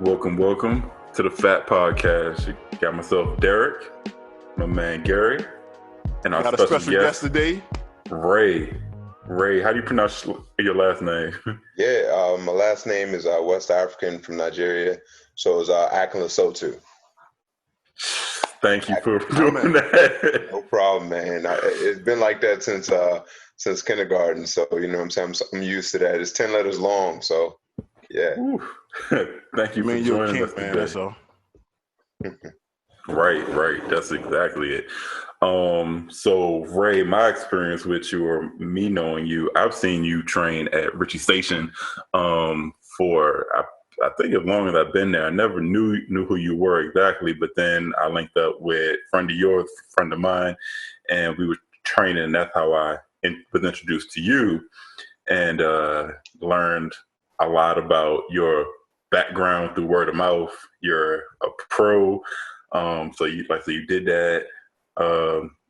Welcome to the Fat Podcast. You got myself, Derrick, my man, Gary, and our got a special guest today, Ray. Ray, how do you pronounce your last name? Yeah, my last name is West African from Nigeria, so it's Akinlosotu. Thank you for doing that. No problem, man. It's been like that since kindergarten, so you know what I'm saying? I'm used to that. It's 10 letters long, so yeah. Thank you for joining us today. So. Right. That's exactly it. So Ray, my experience with you, or me knowing you, I've seen you train at Ritchie Station for I think as long as I've been there. I never knew who you were exactly, but then I linked up with a friend of yours, friend of mine, and we were training, and that's how I was introduced to you and learned a lot about your background through word of mouth. You're a pro, so you did that.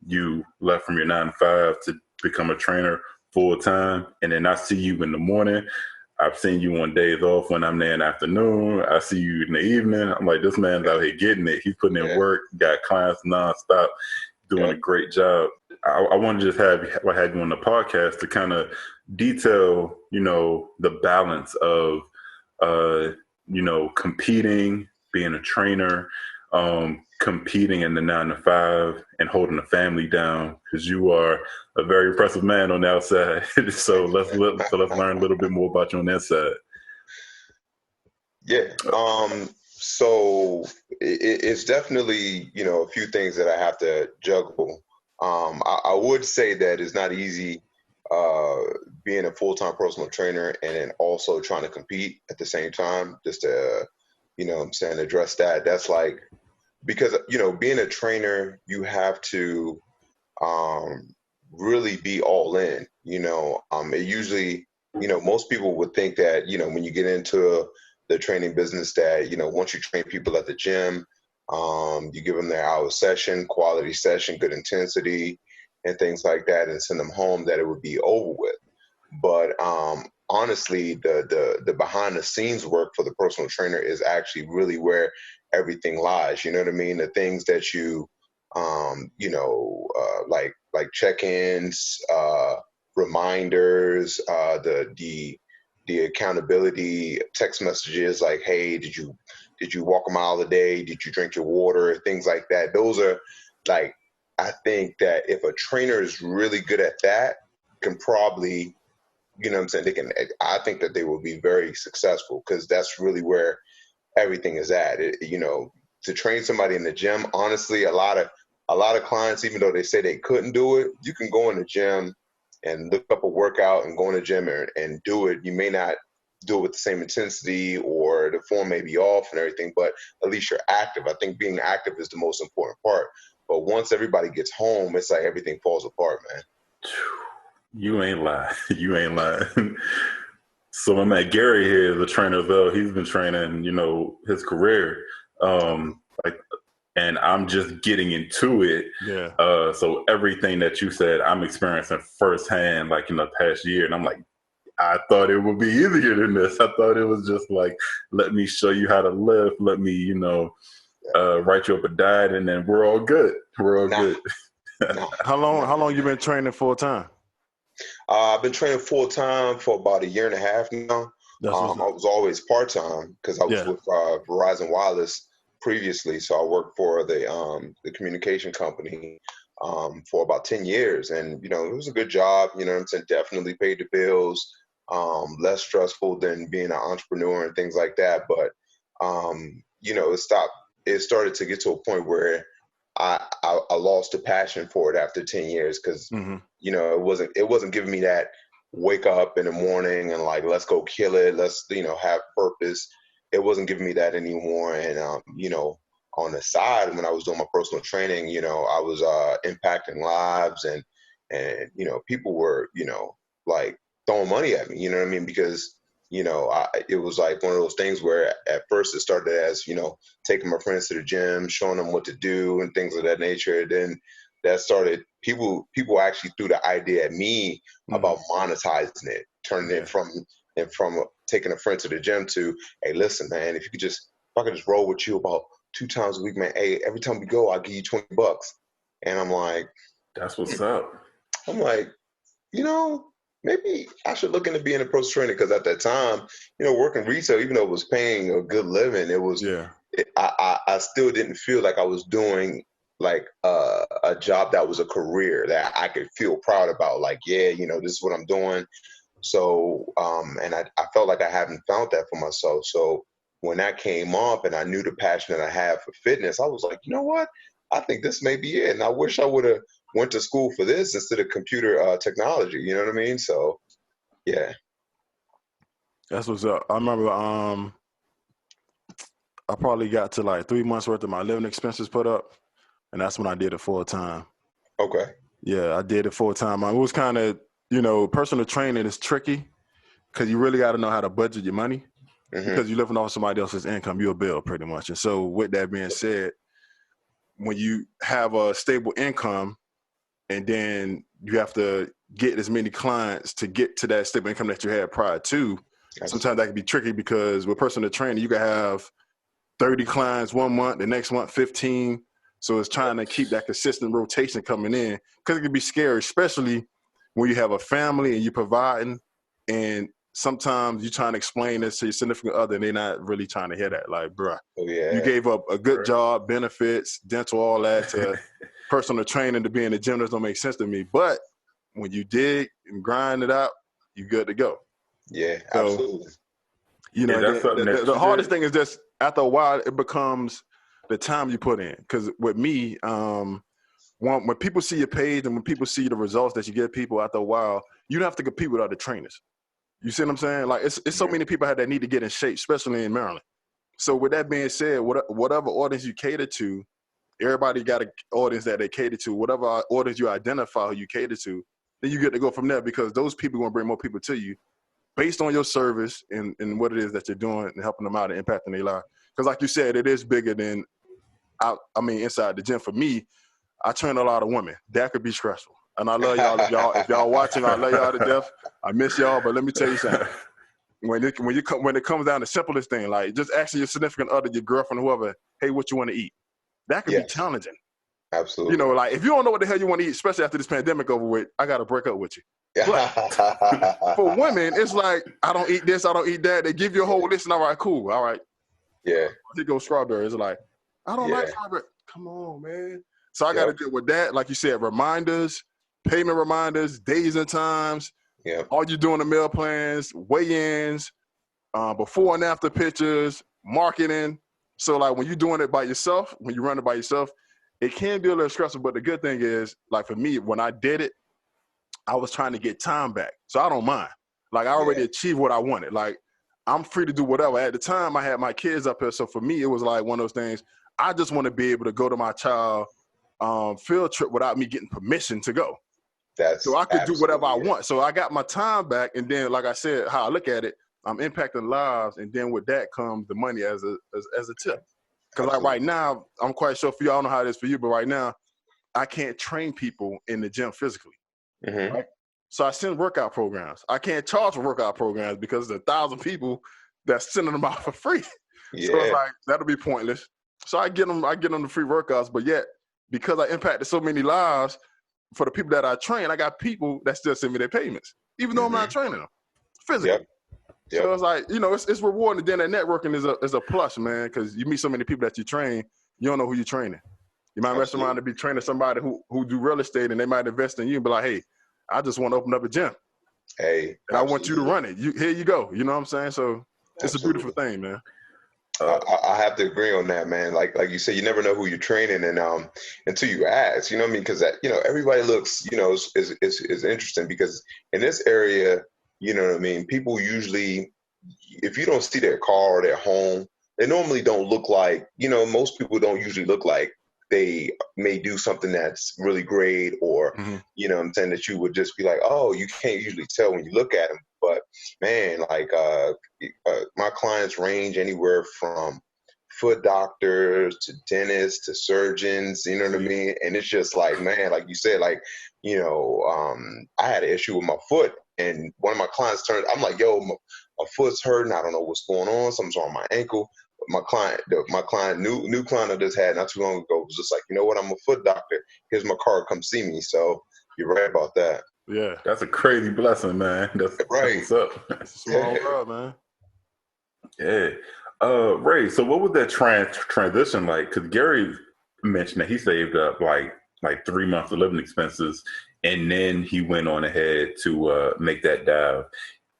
You left from your 9-to-5 to become a trainer full time, and then I see you in the morning. I've seen you on days off when I'm there in the afternoon. I see you in the evening. I'm like, this man's out here getting it. He's putting in work, got clients nonstop, doing a great job. I want to just have you on the podcast to kind of detail, the balance of, competing, being a trainer, competing in the 9-to-5 and holding the family down, because you are a very impressive man on the outside. So let's learn a little bit more about you on that side. Yeah. So it's definitely, a few things that I have to juggle. I would say that it's not easy being a full-time personal trainer and then also trying to compete at the same time, just to, address that. That's like, because, being a trainer, you have to really be all in, it usually, most people would think that, when you get into the training business that, once you train people at the gym, you give them their hour session, quality session, good intensity, and things like that, and send them home, that it would be over with. But honestly, the behind the scenes work for the personal trainer is actually really where everything lies. You know what I mean? The things that you, like check-ins, reminders, the accountability text messages, like, hey, did you walk a mile a day? Did you drink your water? Things like that. Those are like, I think that if a trainer is really good at that, can probably, I think that they will be very successful, because that's really where everything is at. To train somebody in the gym, honestly, a lot of clients, even though they say they couldn't do it, you can go in the gym and look up a workout and go in the gym and do it. You may not do it with the same intensity, or the form may be off and everything, but at least you're active. I think being active is the most important part. But once everybody gets home, it's like everything falls apart, man. You ain't lying. So my man Gary here is a trainer as well. He's been training, his career. And I'm just getting into it. Yeah. So everything that you said, I'm experiencing firsthand, like in the past year. And I'm like, I thought it would be easier than this. I thought it was just like, let me show you how to lift. Let me, write you up a diet, and then we're all good. Good. How long you been training full time? I've been training full time for about 1.5 years now. I was always part time, because I was with Verizon Wireless previously. So I worked for the communication company for about 10 years, and it was a good job. Definitely paid the bills. Less stressful than being an entrepreneur and things like that. But it started to get to a point where I lost the passion for it after 10 years, because it wasn't giving me that wake up in the morning and like, let's go kill it, let's have purpose. It wasn't giving me that anymore. And on the side, when I was doing my personal training, I was impacting lives, and people were like throwing money at me, because it was like one of those things where at first it started as, taking my friends to the gym, showing them what to do and things of that nature. Then that started, people actually threw the idea at me about monetizing it, turning it from taking a friend to the gym to, hey, listen, man, if you could just I could just roll with you about 2 times a week, man. Hey, every time we go, I'll give you $20. And I'm like, That's what's up. I'm like, maybe I should look into being a personal trainer, because at that time, working retail, even though it was paying a good living, it was, I still didn't feel like I was doing like a job that was a career that I could feel proud about. Like, this is what I'm doing. So, and I felt like I haven't found that for myself. So when that came up and I knew the passion that I had for fitness, I was like, you know what? I think this may be it. And I wish I would have went to school for this instead of computer technology. You know what I mean? So, yeah. That's what's up. I remember I probably got to like 3 months worth of my living expenses put up, and that's when I did it full time. Okay. Yeah, I did it full time. It was kind of, personal training is tricky because you really got to know how to budget your money, because you're living off somebody else's income, you're a bill pretty much. And so with that being said, when you have a stable income and then you have to get as many clients to get to that stable income that you had prior to, sometimes that can be tricky, because with personal training, you can have 30 clients 1 month, the next month 15. So it's trying to keep that consistent rotation coming in, because it can be scary, especially when you have a family and you're providing, and sometimes you're trying to explain this to your significant other and they're not really trying to hear that. Like, bruh, you gave up a good job, benefits, dental, all that to personal training to be in the gym. That don't make sense to me. But when you dig and grind it out, you're good to go. Yeah, so, absolutely. The hardest thing is just after a while, it becomes the time you put in. Because with me, when people see your page and when people see the results that you give people after a while, you don't have to compete with other trainers. You see what I'm saying? Like, it's so many people that need to get in shape, especially in Maryland. So with that being said, whatever audience you cater to, everybody got an audience that they cater to. Whatever audience you identify who you cater to, then you get to go from there, because those people are going to bring more people to you based on your service and what it is that you're doing and helping them out and impacting their life. Because like you said, it is bigger than, inside the gym. For me, I train a lot of women. That could be stressful. And I love y'all. If y'all watching, I love y'all to death. I miss y'all, but let me tell you something. When it comes down to the simplest thing, like just asking your significant other, your girlfriend, whoever, hey, what you want to eat? That can be challenging. Absolutely. Like if you don't know what the hell you want to eat, especially after this pandemic over with, I got to break up with you. But for women, it's like, I don't eat this, I don't eat that. They give you a whole list, and all right, cool, all right. Yeah. Here goes strawberries. It's like, I don't like strawberry. Come on, man. So I got to deal with that. Like you said, reminders, payment reminders, days and times. Yeah. All you doing the meal plans, weigh-ins, before and after pictures, marketing. So like when you're doing it by yourself, when you run it by yourself, it can be a little stressful. But the good thing is, like for me, when I did it, I was trying to get time back. So I don't mind. Like I already achieved what I wanted. Like I'm free to do whatever. At the time, I had my kids up here. So for me, it was like one of those things. I just want to be able to go to my child field trip without me getting permission to go. So I could do whatever I want. So I got my time back. And then, like I said, how I look at it, I'm impacting lives. And then with that comes the money as a tip. Because like right now, I'm quite sure for you, I don't know how it is for you, but right now, I can't train people in the gym physically. Mm-hmm. Right? So I send workout programs. I can't charge for workout programs because there's 1,000 people that's sending them out for free. Yeah. So it's like, that'll be pointless. So I get them the free workouts, but yet, because I impacted so many lives, for the people that I train, I got people that still send me their payments, even though I'm not training them physically. Yep. So it's like, it's rewarding. And then that networking is a plus, man, because you meet so many people that you train, you don't know who you're training. You might mess around and be training somebody who do real estate, and they might invest in you and be like, hey, I just want to open up a gym. Hey, and I want you to run it. Here you go. You know what I'm saying? So it's a beautiful thing, man. I have to agree on that, man. Like you said, you never know who you're training, and until you ask, you know what I mean? Because everybody looks, is interesting, because in this area, you know what I mean, people usually, if you don't see their car or their home, they normally don't look like, most people don't usually look like they may do something that's really great, or you know what I'm saying, that you would just be like, oh, you can't usually tell when you look at them. But man, like my clients range anywhere from foot doctors to dentists to surgeons, you know what I mean? And it's just like, man, like you said, like, I had an issue with my foot, and one of my clients I'm like, yo, my foot's hurting. I don't know what's going on. Something's on my ankle. my client, new client I just had not too long ago was just like, you know what, I'm a foot doctor. Here's my card, come see me. So you're right about that. Yeah, that's a crazy blessing, man. That's right. That's what's up. It's a small world, man. Yeah. Ray, so what was that transition like? Because Gary mentioned that he saved up like 3 months of living expenses, and then he went on ahead to make that dive.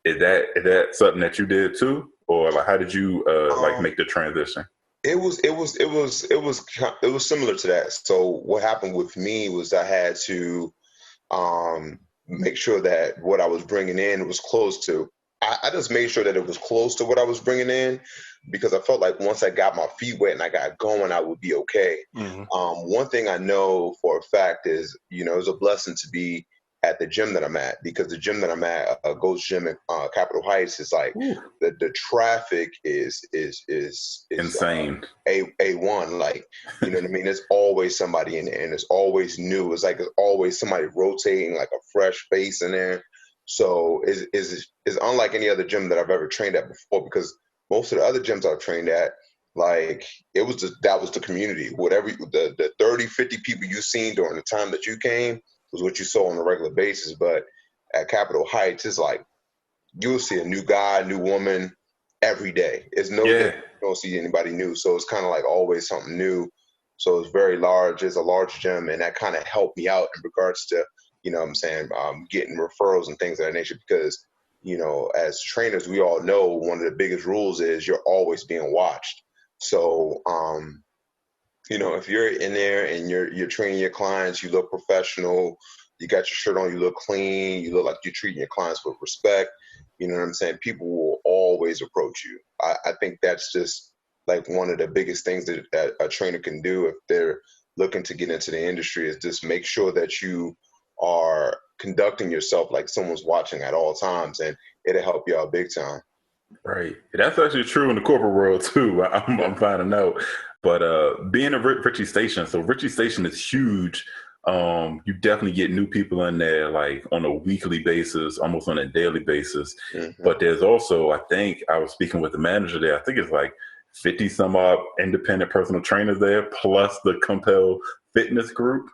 Is that something that you did too, or like how did you like make the transition? It was similar to that. So what happened with me was I had to make sure that what I was bringing in was close to. I just made sure that it was close to what I was bringing in, because I felt like once I got my feet wet and I got going, I would be okay. Mm-hmm. One thing I know for a fact is, it's a blessing to be at the gym that I'm at, because the gym that I'm at, Ghost Gym in Capitol Heights, is like the traffic is insane. A1, like, you know what I mean? There's always somebody in there, and it's always new. It's like there's always somebody rotating, like a fresh face in there. So it's unlike any other gym that I've ever trained at before, because most of the other gyms I've trained at, like, that was the community. Whatever the 30, 50 people you seen during the time that you came was what you saw on a regular basis. But at Capitol Heights, it's like you'll see a new guy, new woman every day. It's no day you don't see anybody new. So it's kind of like always something new. So it's very large. It's a large gym, and that kind of helped me out in regards to, you know what I'm saying, getting referrals and things of that nature, because, as trainers, we all know one of the biggest rules is you're always being watched. So, if you're in there and you're training your clients, you look professional, you got your shirt on, you look clean, you look like you're treating your clients with respect, you know what I'm saying? People will always approach you. I think that's just like one of the biggest things that a trainer can do if they're looking to get into the industry, is just make sure that you are conducting yourself like someone's watching at all times, and it'll help you out big time. Right. That's actually true in the corporate world too. I'm finding out. But being a Richie Station, so Richie Station is huge. You definitely get new people in there like on a weekly basis, almost on a daily basis. Mm-hmm. But there's also, I think I was speaking with the manager there, I think it's like 50 some odd independent personal trainers there, plus the Compel Fitness group.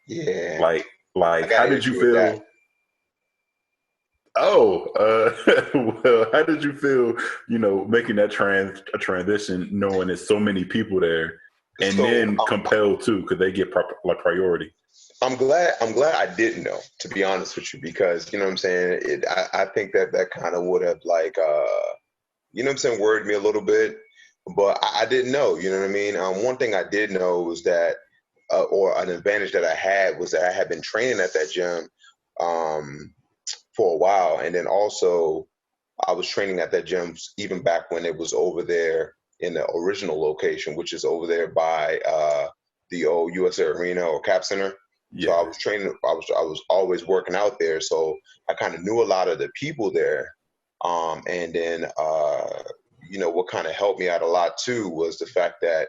Yeah. Like how did you feel? Oh, well, how did you feel, making that transition, knowing there's so many people there, and then Compel too, because they get priority? I'm glad I didn't know, to be honest with you, because, you know what I'm saying, I think that kind of would have like, worried me a little bit, but I didn't know, you know what I mean? One thing I did know was that, or an advantage that I had, was that I had been training at that gym for a while. And then also I was training at that gym even back when it was over there in the original location, which is over there by the old USA Arena or Cap Center. Yeah. So I was training, I was always working out there. So I kind of knew a lot of the people there. And then, what kind of helped me out a lot too was the fact that,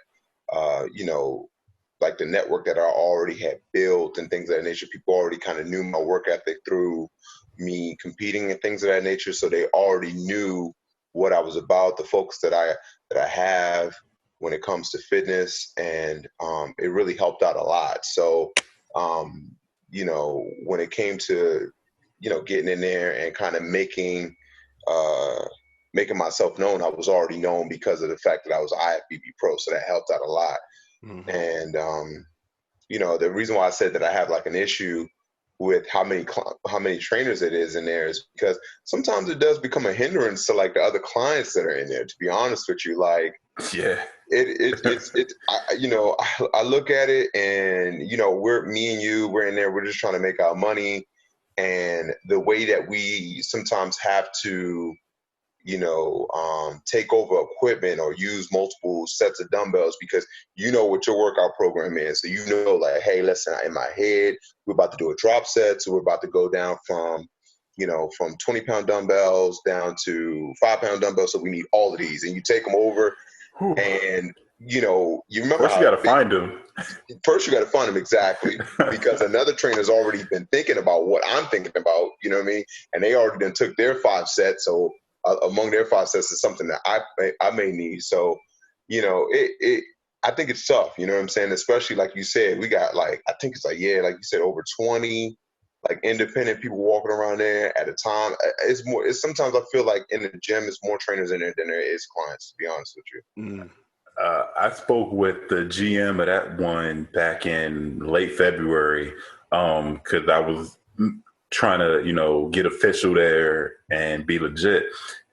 like the network that I already had built and things of that nature, people already kind of knew my work ethic through me competing and things of that nature. So they already knew what I was about, the focus that I have when it comes to fitness. And it really helped out a lot. So, when it came to, getting in there and kind of making myself known, I was already known because of the fact that I was IFBB pro. So that helped out a lot. Mm-hmm. And, the reason why I said that I have like an issue with how many trainers it is in there is because sometimes it does become a hindrance to like the other clients that are in there, to be honest with you. Like, yeah, I look at it and, me and you, we're in there, we're just trying to make our money. And the way that we sometimes have to, take over equipment or use multiple sets of dumbbells because you know what your workout program is. So like, hey, listen, in my head, we're about to do a drop set. So we're about to go down from 20-pound dumbbells down to 5-pound dumbbells. So we need all of these. And you take them over and, you remember First you got to find them. First you got to find them, exactly, because another trainer's already been thinking about what I'm thinking about, you know what I mean? And they already then took their 5 sets. So among their 5 sets is something that I may need. So, I think it's tough. You know what I'm saying? Especially like you said, we got like like you said, over 20 like independent people walking around there at a time. It's sometimes I feel like in the gym, there's more trainers in there than there is clients, to be honest with you. Mm. I spoke with the GM of that one back in late February because I was trying to, get official there and be legit.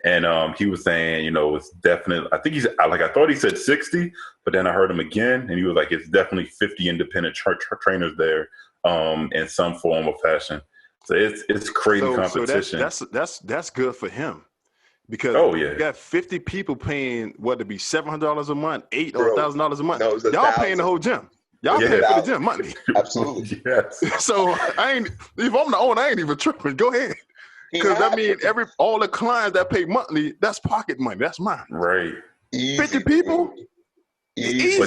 And he was saying, it's definitely, I think I thought he said 60, but then I heard him again and he was like, it's definitely 50 independent trainers there in some form or fashion. So it's crazy competition. So that's good for him. Because you got 50 people paying what to be $700 a month, $8,000 or $1,000 a month. No, y'all paying the whole gym. Y'all paying for the gym monthly. Absolutely. Yes. So if I'm the owner, I ain't even tripping. Go ahead. Because that means all the clients that pay monthly, that's pocket money. That's mine. Right. Easy. 50 people? Easy.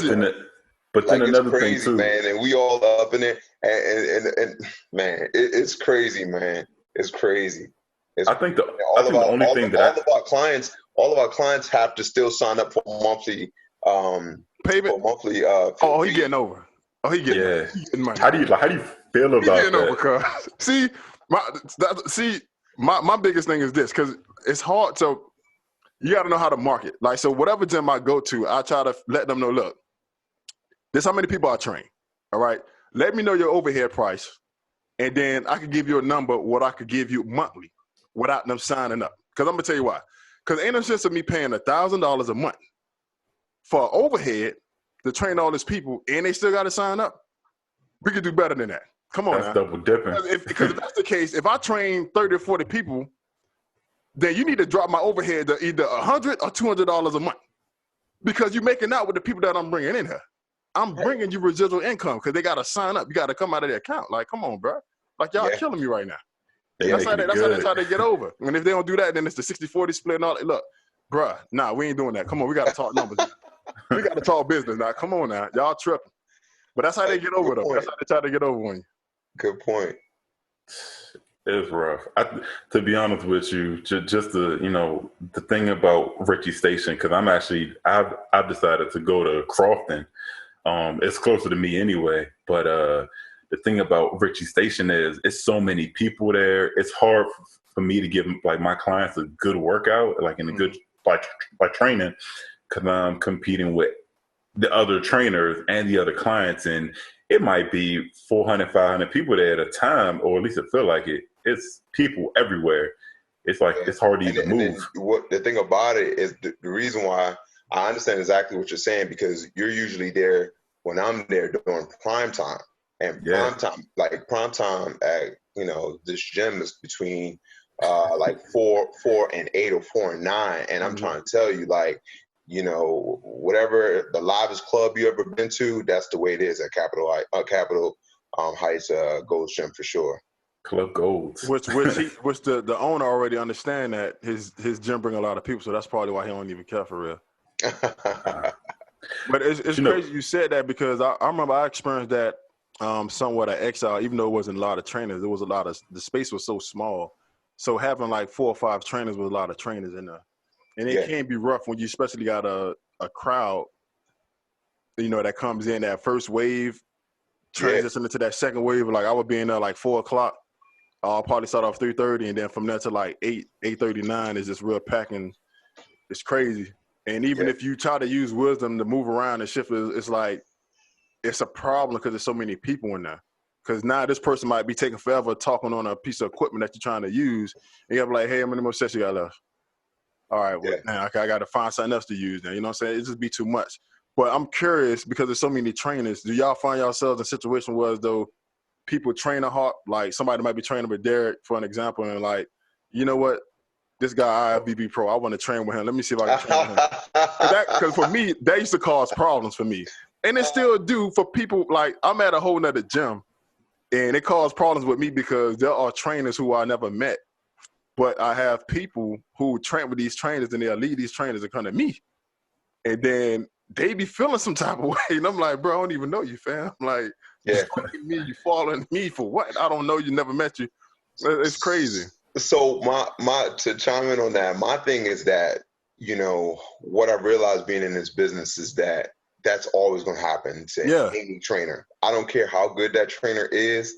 But then another crazy, thing too, man, and we all up in it, and man, it's crazy, man. It's crazy. I think the only thing that all of our clients have to still sign up for monthly payment. For monthly. He getting over. He getting money. How do you feel about that? Over, my biggest thing is this, because it's hard. So you got to know how to market. Like, so whatever gym I go to, I try to let them know, look, this is how many people I train. All right, let me know your overhead price, and then I could give you a number what I could give you monthly without them signing up. Because I'm gonna tell you why. Because ain't no sense of me paying $1,000 a month for overhead to train all these people, and they still got to sign up. We could do better than that. Come on, that's double dipping. Because if that's the case, if I train 30 or 40 people, then you need to drop my overhead to either $100 or $200 a month, because you're making out with the people that I'm bringing in here. I'm bringing you residual income because they got to sign up. You got to come out of their account. Like, come on, bro. Like, y'all killing me right now. That's how they try to get over. And if they don't do that, then it's the 60-40 split and all that. Look, bruh, we ain't doing that. Come on, we got to talk numbers. We got to talk business now. Come on now. Y'all tripping. But that's how they get over, though. That's how they try to get over on you. Good point. It's rough. To be honest with you, just the thing about Richie Station, because I've decided to go to Crofton. It's closer to me anyway, but the thing about Richie Station is it's so many people there. It's hard for me to give like my clients a good workout, like in a good like training, because I'm competing with the other trainers and the other clients, and it might be 400, 500 people there at a time, or at least it feel like it. It's people everywhere. It's like it's hard to even move. The thing about it is the reason why I understand exactly what you're saying, because you're usually there when I'm there during prime time. And prime time at this gym is between like 4 and 8 or 4 and 9, and I'm trying to tell you, like, whatever the livest club you ever been to, that's the way it is at Capitol Heights Gold's Gym for sure. Club Golds, which the owner already understand that his gym bring a lot of people, so that's probably why he don't even care for real. But it's crazy you said that, because I remember I experienced that somewhat at Exile, even though it wasn't a lot of trainers. There was a lot of, the space was so small. So having like 4 or 5 trainers with a lot of trainers in there. And it can be rough when you especially got a crowd, that comes in, that first wave, transition into that second wave. Like I would be in there like 4 o'clock. I'll probably start off 3:30, and then from there to like 8:39 is just real packing. It's crazy. And even if you try to use wisdom to move around and shift, it's like, it's a problem because there's so many people in there. Because now this person might be taking forever talking on a piece of equipment that you're trying to use. And you're like, hey, how many more sets you got left? All right, well, now I got to find something else to use now. You know what I'm saying? It just be too much. But I'm curious, because there's so many trainers, do y'all find yourselves in a situation where as though people train a hard, like somebody might be training with Derrick, for an example, and like, you know what? This guy, IFBB Pro, I want to train with him. Let me see if I can train with him. Because for me, that used to cause problems for me. And it still do for people. Like, I'm at a whole nother gym, and it caused problems with me because there are trainers who I never met. But I have people who train with these trainers, and they'll lead these trainers to come to me. And then they be feeling some type of way. And I'm like, bro, I don't even know you, fam. Like, you following me for what? I don't know you, never met you. It's crazy. So my to chime in on that, my thing is that you know, what I've realized being in this business is that that's always going to happen to any trainer. I don't care how good that trainer is.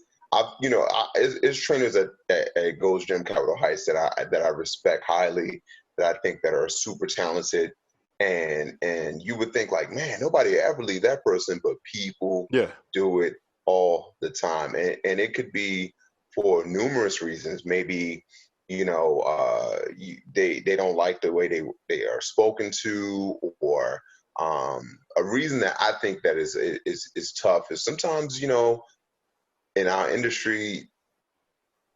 It's trainers at Gold's Gym Capitol Heights that I respect highly, that I think that are super talented. And you would think like, man, nobody ever leave that person, but people do it all the time. And it could be for numerous reasons. Maybe, you know, they don't like the way they are spoken to, or a reason that I think that is tough is sometimes, you know, in our industry,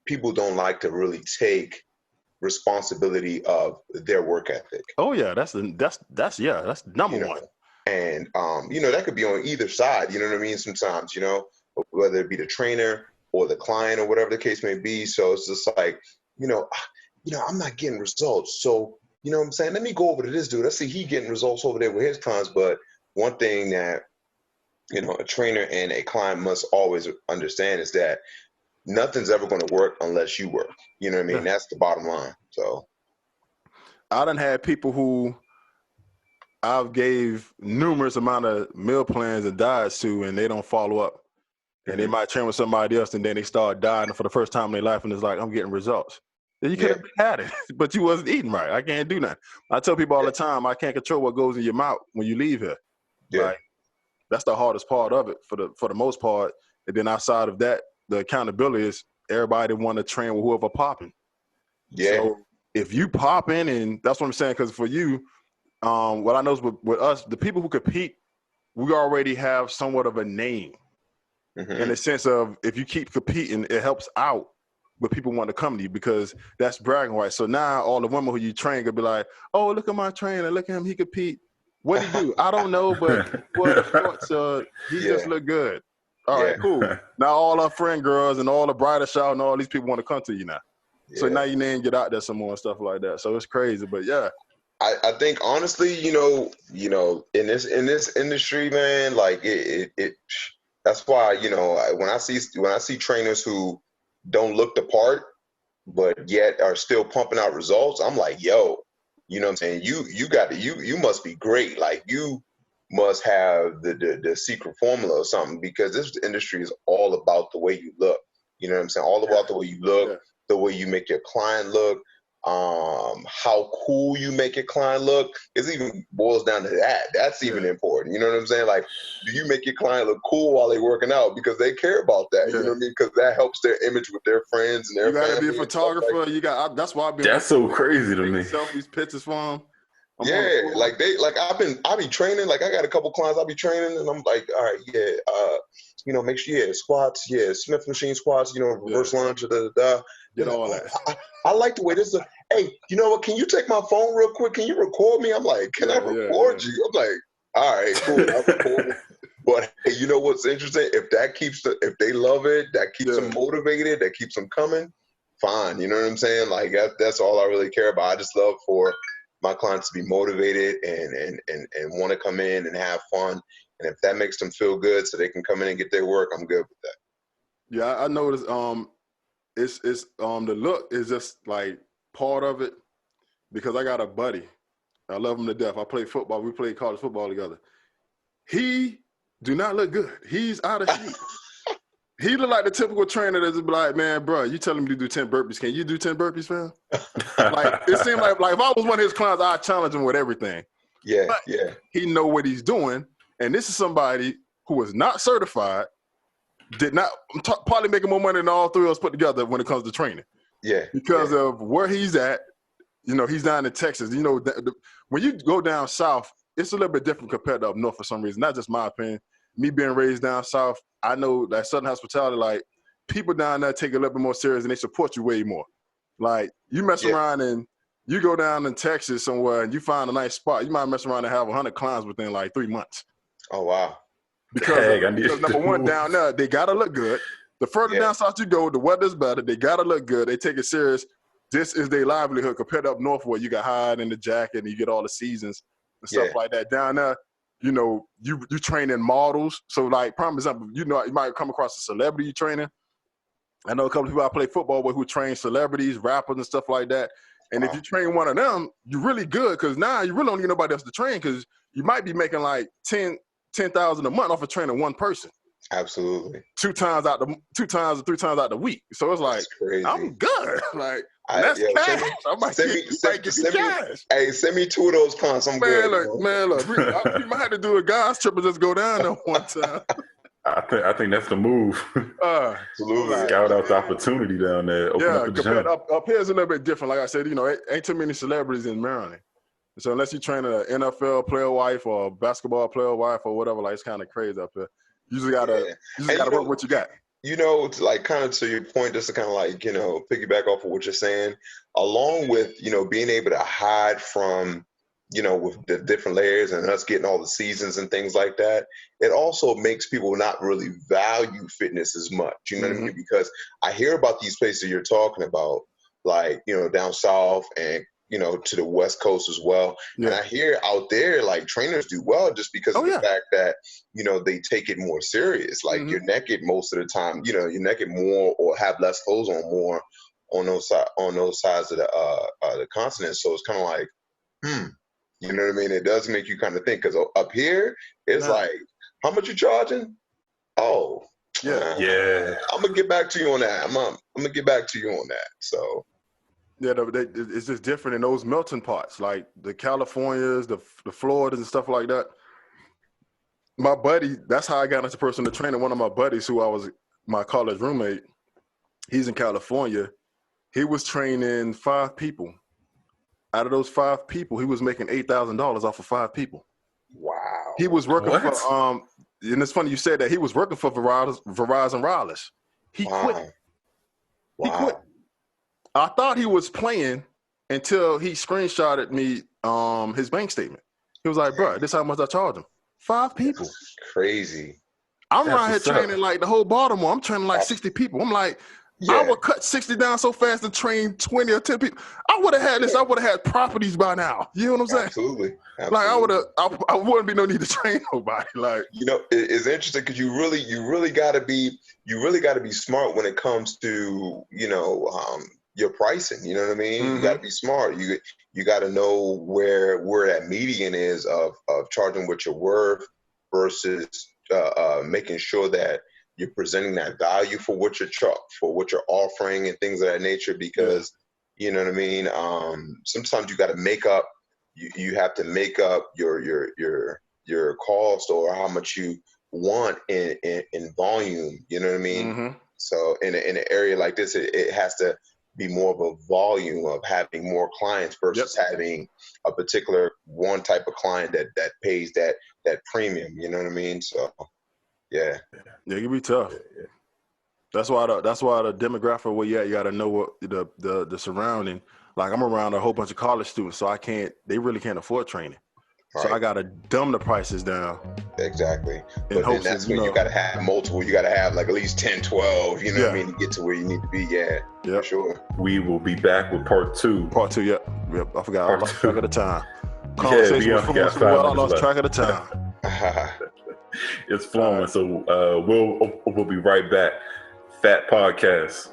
people don't like to really take responsibility of their work ethic. Oh yeah, that's number one. And you know, that could be on either side. You know what I mean? Sometimes, you know, whether it be the trainer or the client or whatever the case may be. So it's just like, you know, I'm not getting results. So, you know what I'm saying? Let me go over to this dude. Let's see, he getting results over there with his clients. But one thing that, you know, a trainer and a client must always understand is that nothing's ever going to work unless you work. You know what I mean? Yeah. That's the bottom line. So I done had people who I've gave numerous amount of meal plans and diets to, and they don't follow up. And they might train with somebody else, and then they start dying for the first time in their life, and it's like, I'm getting results. You could have had it, but you wasn't eating right. I can't do nothing. I tell people all the time, I can't control what goes in your mouth when you leave here. Yeah. Like, that's the hardest part of it for the most part. And then outside of that, the accountability is everybody want to train with whoever popping. Yeah. So if you pop in, and that's what I'm saying, because for you, what I know is with us, the people who compete, we already have somewhat of a name. In the sense of, if you keep competing, it helps out with people want to come to you, because that's bragging rights. So now all the women who you train could be like, oh, look at my trainer, look at him, he compete. What he do? I don't know, but he just look good. All right, cool. Now all our friend girls and all the bridal shower and all these people want to come to you now. Yeah. So now your name get out there some more and stuff like that. So it's crazy, but yeah. I think honestly, you know, in this industry, man, like it that's why, you know, when I see trainers who don't look the part, but yet are still pumping out results, I'm like, yo, you know what I'm saying? You must be great. Like, you must have the secret formula or something, because this industry is all about the way you look. You know what I'm saying? All about the way you look, the way you make your client look, how cool you make your client look. It even boils down to that. That's even important. You know what I'm saying? Like, do you make your client look cool while they're working out? Because they care about that. You know what I mean? Because that helps their image with their friends and their family. You gotta be a photographer. Like, that's why I've been. That's so crazy to me. Selfies, pictures for them. I be training. Like, I got a couple clients I be training, and I'm like, all right, you know, make sure, squats, Smith machine squats, you know, reverse lunge, Get all that. I like the way this is. Hey, you know what? Can you take my phone real quick? Can you record me? I'm like, can I record you? I'm like, all right, cool. I'll record. But hey, you know what's interesting? If they love it, that keeps them motivated, that keeps them coming, fine. You know what I'm saying? Like, that's all I really care about. I just love for my clients to be motivated and want to come in and have fun. And if that makes them feel good so they can come in and get their work, I'm good with that. Yeah, I noticed it's the look is just like part of it, because I got a buddy. I love him to death. I play football. We played college football together. He do not look good. He's out of shape. He look like the typical trainer that's be like, man, bro, you telling me to do 10 burpees. Can you do 10 burpees, fam? Like, it seemed like if I was one of his clients, I'd challenge him with everything. Yeah, but he know what he's doing. And this is somebody who was not certified, did not probably making more money than all three of us put together when it comes to training. Yeah. Because of where he's at. You know, he's down in Texas. You know, when you go down south, it's a little bit different compared to up north for some reason. Not just my opinion. Me being raised down south, I know that Southern hospitality, like, people down there take it a little bit more serious and they support you way more. Like, you mess around and you go down in Texas somewhere and you find a nice spot, you might mess around and have 100 clients within like 3 months. Oh, wow. Because number one, down there, they got to look good. The further down south you go, the weather's better. They got to look good. They take it serious. This is their livelihood compared to up north where you got hired in the jacket and you get all the seasons and stuff like that. Down there, you know, you training models. So, like, prime example, you know, you might come across a celebrity you training. I know a couple of people I play football with who train celebrities, rappers and stuff like that. And if you train one of them, you're really good because now you really don't need nobody else to train because you might be making like $10,000 a month off of training one person. Absolutely. 2 times or 3 times out the week. So it's like, I'm good. Like, that's cash. I might give you cash. Hey, send me 2 of those punts. I'm good. Look. We might have to do a guys trip and just go down there one time. I think that's the move. Absolutely. Scout out the opportunity down there. Open up the gym. Up here is a little bit different. Like I said, ain't too many celebrities in Maryland. So unless you train an NFL player wife or a basketball player wife or whatever, like it's kind of crazy up here. You just gotta work what you got. It's like kind of to your point, just to kind of like, piggyback off of what you're saying, along with, being able to hide from, with the different layers and us getting all the seasons and things like that, it also makes people not really value fitness as much. You know what I mean? Because I hear about these places you're talking about, like, down south and, to the West Coast as well. Yeah. And I hear out there, like, trainers do well just because of the fact that, they take it more serious. Like, you're naked most of the time, you're naked more or have less clothes on more on those sides of the continent. So it's kind of like, you know what I mean? It does make you kind of think, because up here, it's like, how much you charging? Oh, yeah. I'm going to get back to you on that. I'm going to get back to you on that. So. Yeah, it's just different in those melting pots, like the Californias, the Floridas and stuff like that. My buddy, that's how I got into personal training. One of my buddies who I was my college roommate, he's in California. He was training 5 people. Out of those 5 people, he was making $8,000 off of 5 people. Wow. He was working for, and it's funny you said that, he was working for Verizon Wireless. He quit. Wow. He quit. I thought he was playing until he screenshotted me his bank statement. He was like, bro, this is how much I charge him. 5 people. That's crazy. I'm around here training like the whole Baltimore. I'm training like 60 people. I'm like, I would cut 60 down so fast to train 20 or 10 people. I would have had this. I would have had properties by now. You know what I'm saying? Absolutely. Like I wouldn't be no need to train nobody. Like, it's interesting because you really got to be smart when it comes to, your pricing. You know what I mean? You got to be smart. You got to know where that median is of charging what you're worth versus making sure that you're presenting that value for what you're offering and things of that nature. Because you know what I mean. Sometimes you got to make up. You have to make up your cost or how much you want in volume. You know what I mean. So in an area like this, it has to be more of a volume of having more clients versus having a particular one type of client that pays that premium. You know what I mean? So, yeah, it can be tough. Yeah. That's why the demographic where you got to know what the surrounding. Like, I'm around a whole bunch of college students, so they really can't afford training. Right. So I got to dumb the prices down. Exactly. But then that's when you got to have multiple. You got to have like at least 10, 12, you know what I mean, to get to where you need to be. Yeah, for sure. We will be back with part 2. Part 2, yep. I forgot. I lost track of the time. Conversation was flowing so well, I lost track of the time. It's flowing. So we'll be right back. Fat Podcast.